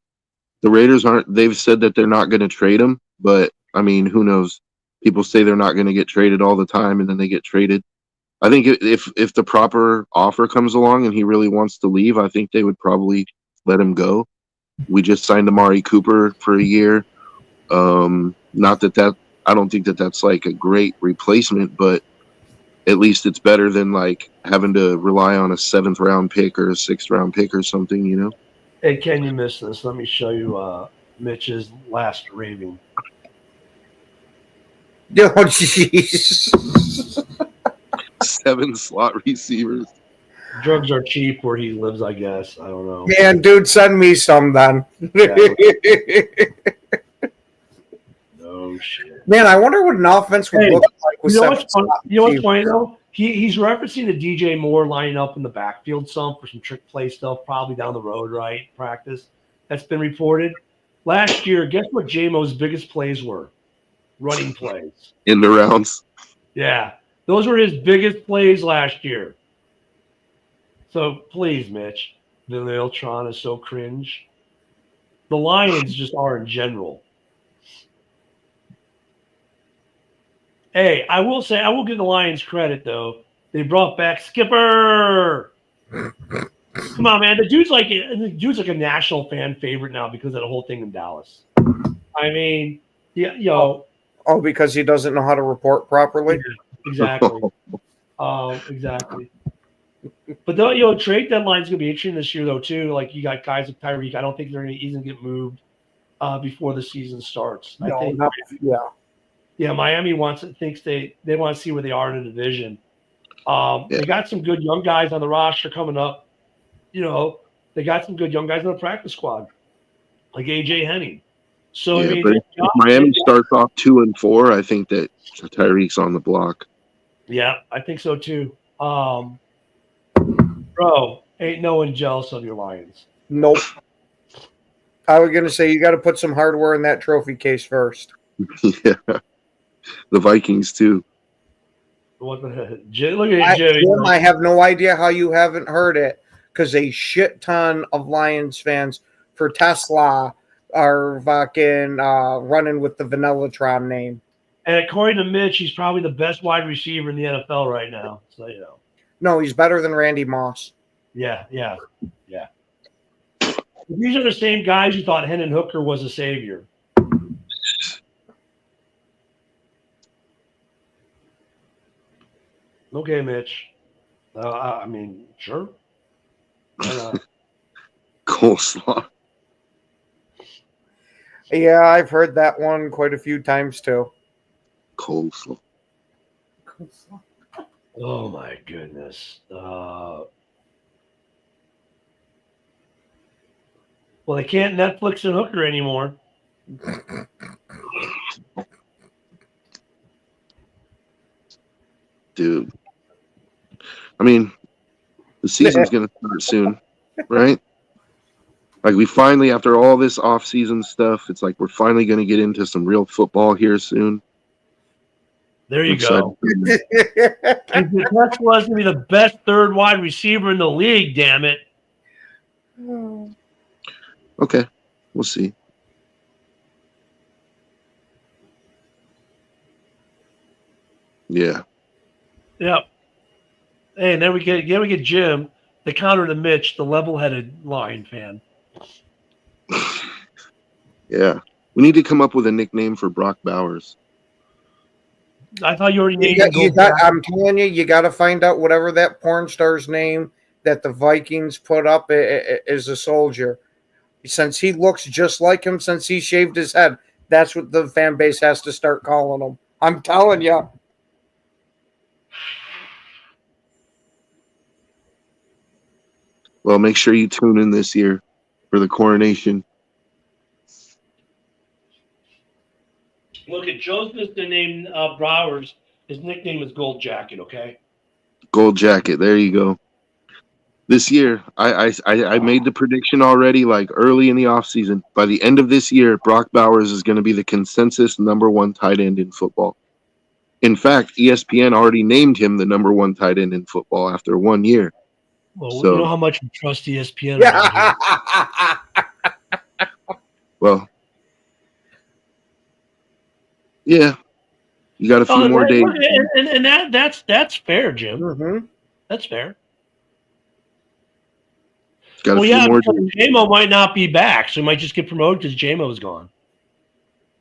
The Raiders aren't. They've said that they're not going to trade him, but I mean, who knows? People say they're not going to get traded all the time, and then they get traded. I think if the proper offer comes along and he really wants to leave, I think they would probably let him go. We just signed Amari Cooper for a year. Not that I don't think that that's like a great replacement, but at least it's better than like having to rely on a 7th round pick or a 6th round pick or something, you know? Hey, can you miss this? Let me show you Mitch's last raving. Oh, jeez. 7 slot receivers. Drugs are cheap where he lives, I guess. I don't know. Man, dude, send me some then. No shit. Man, I wonder what an offense would look like with what's funny though? He's referencing the DJ Moore lining up in the backfield some for some trick play stuff, probably down the road, right? Practice. That's been reported. Last year, guess what J-Mo's biggest plays were? Running plays. In the rounds. Yeah. Those were his biggest plays last year. So please, Mitch, the Neiltron is so cringe. The Lions just are in general. Hey, I will say, I will give the Lions credit, though. They brought back Skipper. Come on, man. The dude's like a national fan favorite now because of the whole thing in Dallas. I mean, yeah, Oh, because he doesn't know how to report properly? Yeah, exactly. But trade deadline's gonna be interesting this year, though, too. Like you got guys like Tyreek. I don't think he's gonna get moved before the season starts. Yeah, Miami thinks they want to see where they are in the division. They got some good young guys on the roster coming up. They got some good young guys on the practice squad, like AJ Henning. So yeah, I mean, but if Miami starts off 2-4, I think that Tyreek's on the block. Yeah, I think so too. Bro, ain't no one jealous of your Lions. Nope. I was gonna say you got to put some hardware in that trophy case first. Yeah, the Vikings too. Look at Jimmy. Jim, I have no idea how you haven't heard it because a shit ton of Lions fans for Tesla are fucking running with the Vanillatron name. And according to Mitch, he's probably the best wide receiver in the NFL right now. So No, he's better than Randy Moss. Yeah. These are the same guys who thought Hendon Hooker was a savior. Okay, Mitch. I mean, sure. Coleslaw. Yeah, I've heard that one quite a few times too. Coleslaw. Oh my goodness. Well, they can't Netflix and Hooker anymore. Dude. I mean, the season's going to start soon, right? Like we finally, after all this off-season stuff, it's like we're finally going to get into some real football here soon. There you I'm excited go. for that. That's was going to be the best third wide receiver in the league. Damn it! Okay, we'll see. Yeah. Yep. Hey, and then we get Jim, the counter to Mitch, the level-headed Lion fan. Yeah. We need to come up with a nickname for Brock Bowers. I thought you already named him. I'm telling you, you got to find out whatever that porn star's name that the Vikings put up is a soldier. Since he looks just like him, since he shaved his head, that's what the fan base has to start calling him. I'm telling you. Well, make sure you tune in this year for the coronation. Look at Joe's just the name Browers. His nickname is Gold Jacket. Okay. Gold Jacket. There you go. This year, I made the prediction already, like early in the offseason. By the end of this year, Brock Bowers is going to be the consensus number one tight end in football. In fact, ESPN already named him the number one tight end in football after 1 year. Well, So, you know how much we trust ESPN. Well, yeah, you got a few more days. And that's fair, Jim. Mm-hmm. That's fair. Got a few more days. J-Mo might not be back, so he might just get promoted because J-Mo's gone.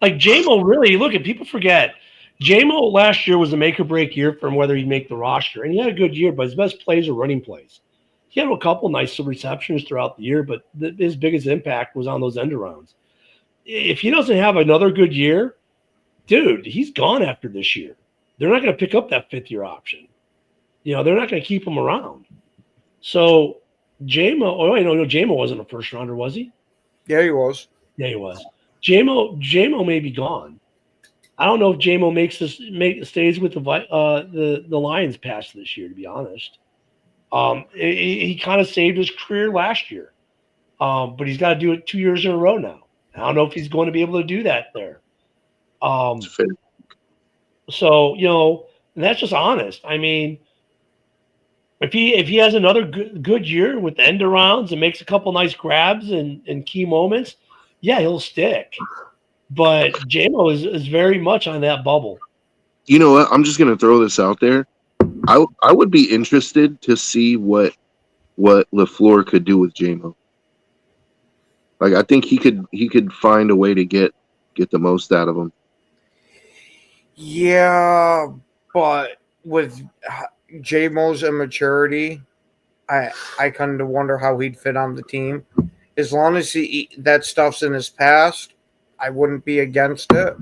Like J-Mo, really, look at people forget. J-Mo last year was a make or break year for him whether he'd make the roster, and he had a good year, but his best plays are running plays. He had a couple nice receptions throughout the year, but his biggest impact was on those end arounds. If he doesn't have another good year, dude, he's gone after this year. They're not going to pick up that fifth-year option. You know, they're not going to keep him around. So J-Mo, oh, no, J-Mo wasn't a first-rounder, was he? Yeah, he was. Yeah, he was. J-Mo may be gone. I don't know if J-Mo stays with the Lions past this year, to be honest. He kind of saved his career last year, but he's got to do it 2 years in a row now. I don't know if he's going to be able to do that there. So, you know, and that's just honest. I mean, if he has another good year with end arounds and makes a couple nice grabs and key moments, yeah, he'll stick. But J-Mo is very much on that bubble. You know what? I'm just going to throw this out there. I would be interested to see what LaFleur could do with J-Mo. Like, I think he could find a way to get the most out of him. Yeah, but with J-Mo's immaturity, I kind of wonder how he'd fit on the team. As long as that stuff's in his past, I wouldn't be against it.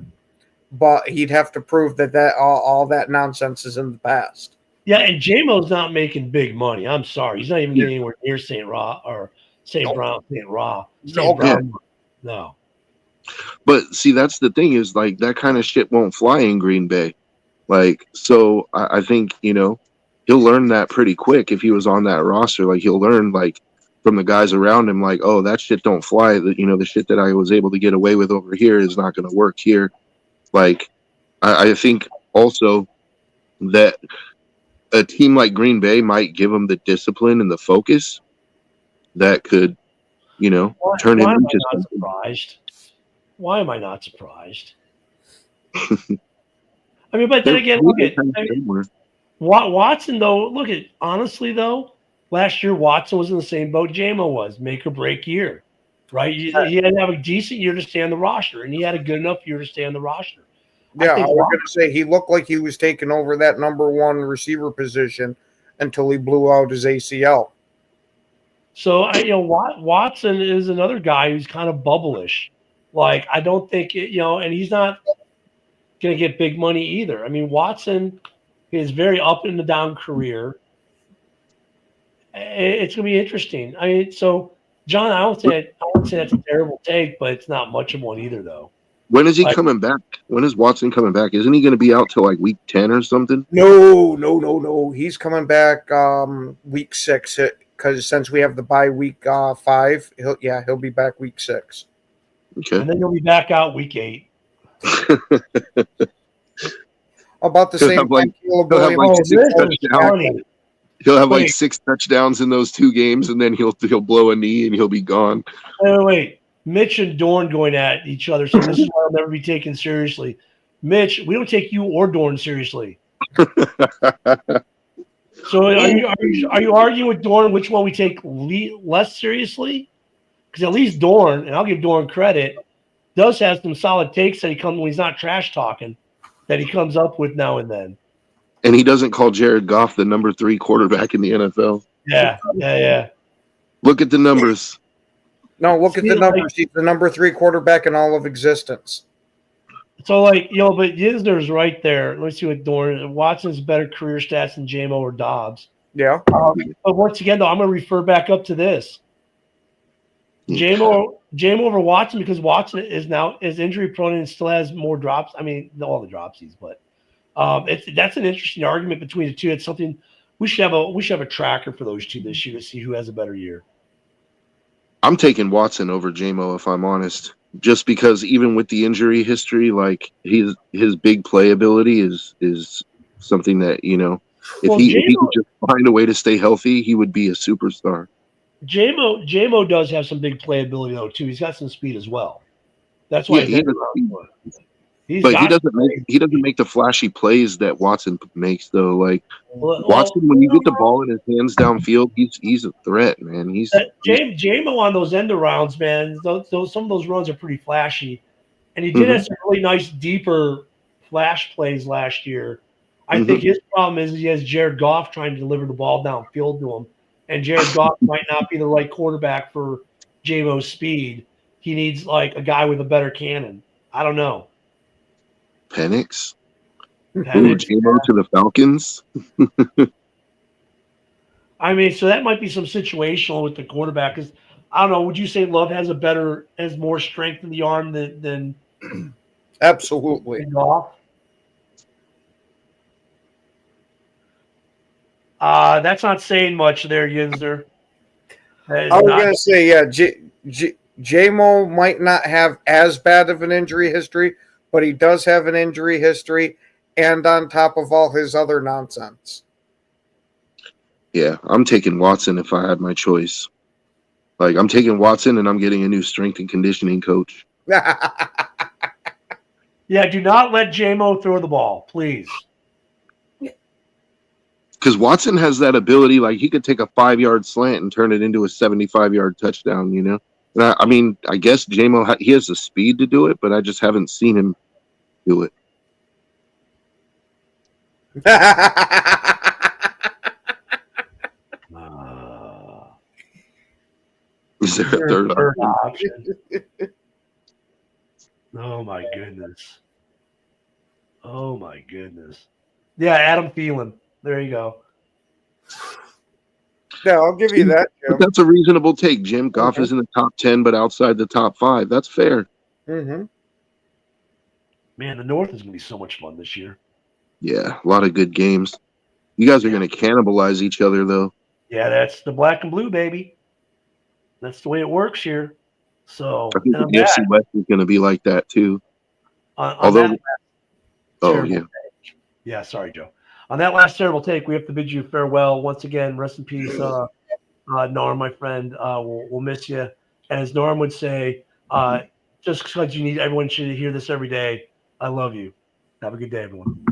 But he'd have to prove that all that nonsense is in the past. Yeah, and J-Mo's not making big money. I'm sorry. He's not even getting anywhere near St. Brown. No. But see, that's the thing is like that kind of shit won't fly in Green Bay. Like, so I think, you know, he'll learn that pretty quick if he was on that roster. Like, he'll learn like from the guys around him, like, oh, that shit don't fly. You know, the shit that I was able to get away with over here is not going to work here. Like, I think also that a team like Green Bay might give him the discipline and the focus that could, you know, turn him into something. Surprised? Why am I not surprised? I mean, but then again, look at Watson, though. Look at honestly, though, last year Watson was in the same boat J-Mo was, make or break year, right? He had to have a decent year to stay on the roster, and he had a good enough year to stay on the roster. Yeah, I was going to say he looked like he was taking over that number one receiver position until he blew out his ACL. So, Watson is another guy who's kind of bubblish. Like, I don't think, and he's not going to get big money either. I mean, Watson is very up and down career. It's going to be interesting. I mean, so, John, I wouldn't say that's a terrible take, but it's not much of one either, though. When is he coming back? When is Watson coming back? Isn't he going to be out till like week 10 or something? No. He's coming back week 6. because since we have the bye week 5, he'll be back week 6. Okay. And then he'll be back out week 8. About the He'll same have like- time Caleb he'll have Williams- like this 6 is touchdowns. funny. He'll have like Wait. 6 touchdowns in those 2 games, and then he'll blow a knee and he'll be gone. Wait. Mitch and Dorn going at each other. So this is why I'll never be taken seriously. Mitch, we don't take you or Dorn seriously. So are you arguing with Dorn which one we take less seriously? Because at least Dorn, and I'll give Dorn credit, does have some solid takes that he comes when he's not trash talking that he comes up with now and then. And he doesn't call Jared Goff the number 3 quarterback in the NFL. Yeah. Look at the numbers. No, look at the numbers. He's the number 3 quarterback in all of existence. So, like, but Yisner's right there. Let's see what Dorn. Watson's better career stats than JMO or Dobbs. Yeah. But once again, though, I'm going to refer back up to this. JMO over Watson because Watson is injury prone and still has more drops. I mean, all the dropsies, but that's an interesting argument between the two. It's something we should have a tracker for those two this year to see who has a better year. I'm taking Watson over JMO if I'm honest. Just because even with the injury history, like his big play ability is something that, if he could just find a way to stay healthy, he would be a superstar. JMO does have some big playability though too. He's got some speed as well. That's why he doesn't make the flashy plays that Watson makes though. Like Watson, when you get the ball in his hands downfield, he's a threat, man. JMO on those end arounds, man. Some of those runs are pretty flashy, and he did have some really nice deeper flash plays last year. I think his problem is he has Jared Goff trying to deliver the ball downfield to him. And Jared Goff might not be the right quarterback for JMO's speed. He needs like a guy with a better cannon. I don't know. Penix? JMO to the Falcons? I mean, so that might be some situational with the quarterback. Because I don't know. Would you say Love has more strength in the arm than Absolutely. Goff? That's not saying much there, Yinzer. I was going to say, yeah, JMO might not have as bad of an injury history, but he does have an injury history, and on top of all his other nonsense. Yeah, I'm taking Watson if I had my choice. Like, I'm taking Watson, and I'm getting a new strength and conditioning coach. Yeah, do not let JMO throw the ball, please. Because Watson has that ability, like he could take a 5-yard slant and turn it into a 75-yard touchdown, And I mean, I guess JMO, he has the speed to do it, but I just haven't seen him do it. Is there a third option? Oh, my goodness. Yeah, Adam Thielen. There you go. Yeah, I'll give you that, Jim. That's a reasonable take, Jim. Goff is in the top 10, but outside the top 5. That's fair. Man, the North is going to be so much fun this year. Yeah, a lot of good games. You guys are going to cannibalize each other, though. Yeah, that's the black and blue, baby. That's the way it works here. So I think the NFC West is going to be like that, too. Yeah, sorry, Joe. On that last terrible take, we have to bid you farewell. Once again, rest in peace, Norm, my friend. We'll miss you. And as Norm would say, just because everyone should hear this every day, I love you. Have a good day, everyone.